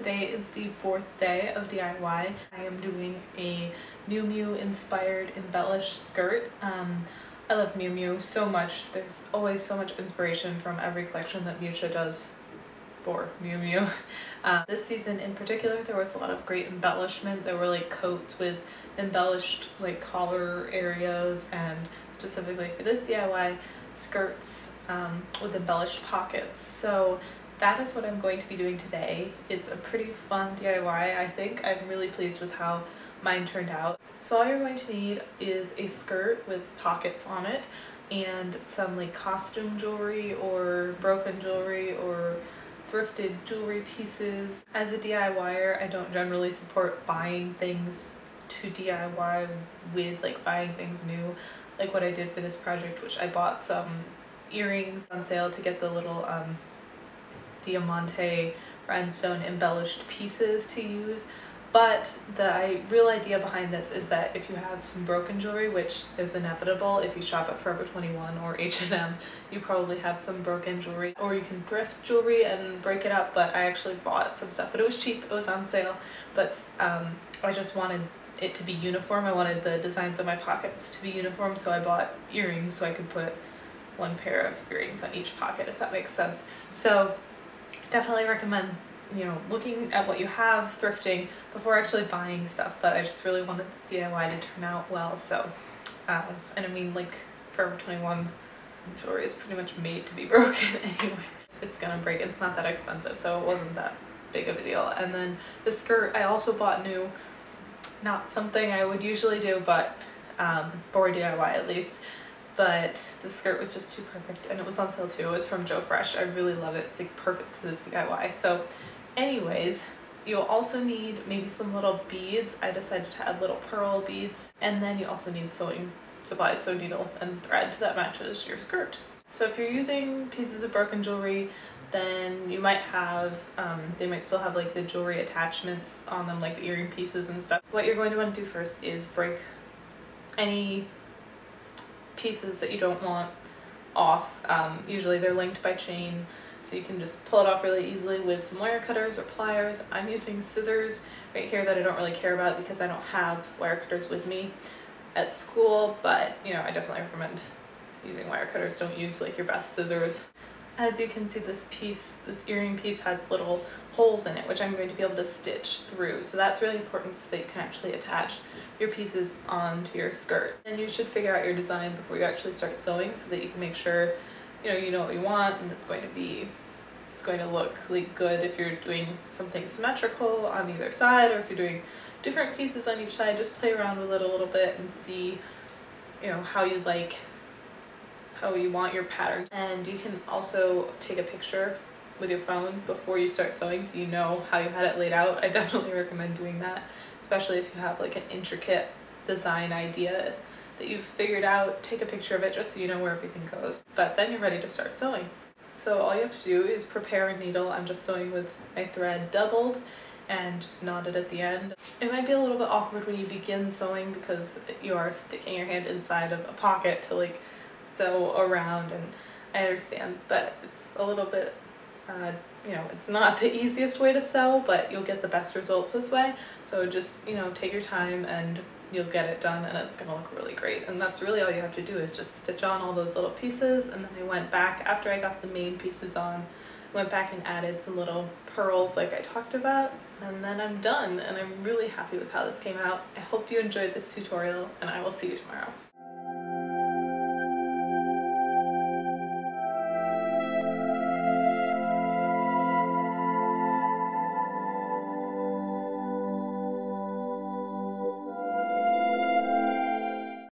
today is the fourth day of DIY. I am doing a Miu Miu inspired embellished skirt. I love Miu Miu so much. There's always so much inspiration from every collection that Miuccia does for Miu Miu. This season in particular, there was a lot of great embellishment. There were like coats with embellished like collar areas, and specifically for this DIY, skirts with embellished pockets. So that is what I'm going to be doing today. It's a pretty fun DIY, I think. I'm really pleased with how mine turned out. So all you're going to need is a skirt with pockets on it and some like costume jewelry or broken jewelry or thrifted jewelry pieces. As a DIYer, I don't generally support buying things to DIY with, like buying things new, like what I did for this project, which I bought some earrings on sale to get the little diamante rhinestone embellished pieces to use. But the real idea behind this is that if you have some broken jewelry, which is inevitable if you shop at FW12 or H&M, you probably have some broken jewelry. Or you can thrift jewelry and break it up, but I actually bought some stuff, but it was cheap, it was on sale. But I just wanted it to be uniform. I wanted the designs of my pockets to be uniform, so I bought earrings so I could put one pair of earrings on each pocket, if that makes sense. So definitely recommend, you know, looking at what you have, thrifting before actually buying stuff. But I just really wanted this DIY to turn out well. So and I mean, like, Forever 21 jewelry is pretty much made to be broken anyway. It's gonna break. It's not that expensive, so it wasn't that big of a deal. And then the skirt I also bought new. Not something I would usually do, but for DIY at least. But the skirt was just too perfect, and it was on sale too. It's from Joe Fresh. I really love it. It's like perfect for this DIY. So anyways, you'll also need maybe some little beads. I decided to add little pearl beads. And then you also need sewing supplies, so needle and thread that matches your skirt. So if you're using pieces of broken jewelry, then you might have, they might still have like the jewelry attachments on them, like the earring pieces and stuff. What you're going to want to do first is break any pieces that you don't want off. Usually they're linked by chain, so you can just pull it off really easily with some wire cutters or pliers. I'm using scissors right here that I don't really care about because I don't have wire cutters with me at school, but you know, I definitely recommend using wire cutters. Don't use like your best scissors. As you can see, this piece, this earring piece, has little holes in it, which I'm going to be able to stitch through. So that's really important so that you can actually attach your pieces onto your skirt. And you should figure out your design before you actually start sewing so that you can make sure, you know what you want, and it's going to look like good if you're doing something symmetrical on either side, or if you're doing different pieces on each side. Just play around with it a little bit and see, how you want your pattern. And you can also take a picture with your phone before you start sewing so you know how you had it laid out. I definitely recommend doing that, especially if you have like an intricate design idea that you've figured out. Take a picture of it just so you know where everything goes. But then you're ready to start sewing. So all you have to do is prepare a needle. I'm just sewing with my thread doubled and just knotted at the end. It might be a little bit awkward when you begin sewing because you are sticking your hand inside of a pocket to like sew around, and I understand that it's a little bit it's not the easiest way to sew, but you'll get the best results this way. So just take your time and you'll get it done, and it's gonna look really great. And that's really all you have to do, is just stitch on all those little pieces. And then I went back after I got the main pieces on, went back and added some little pearls like I talked about, and then I'm done, and I'm really happy with how this came out. I hope you enjoyed this tutorial, and I will see you tomorrow.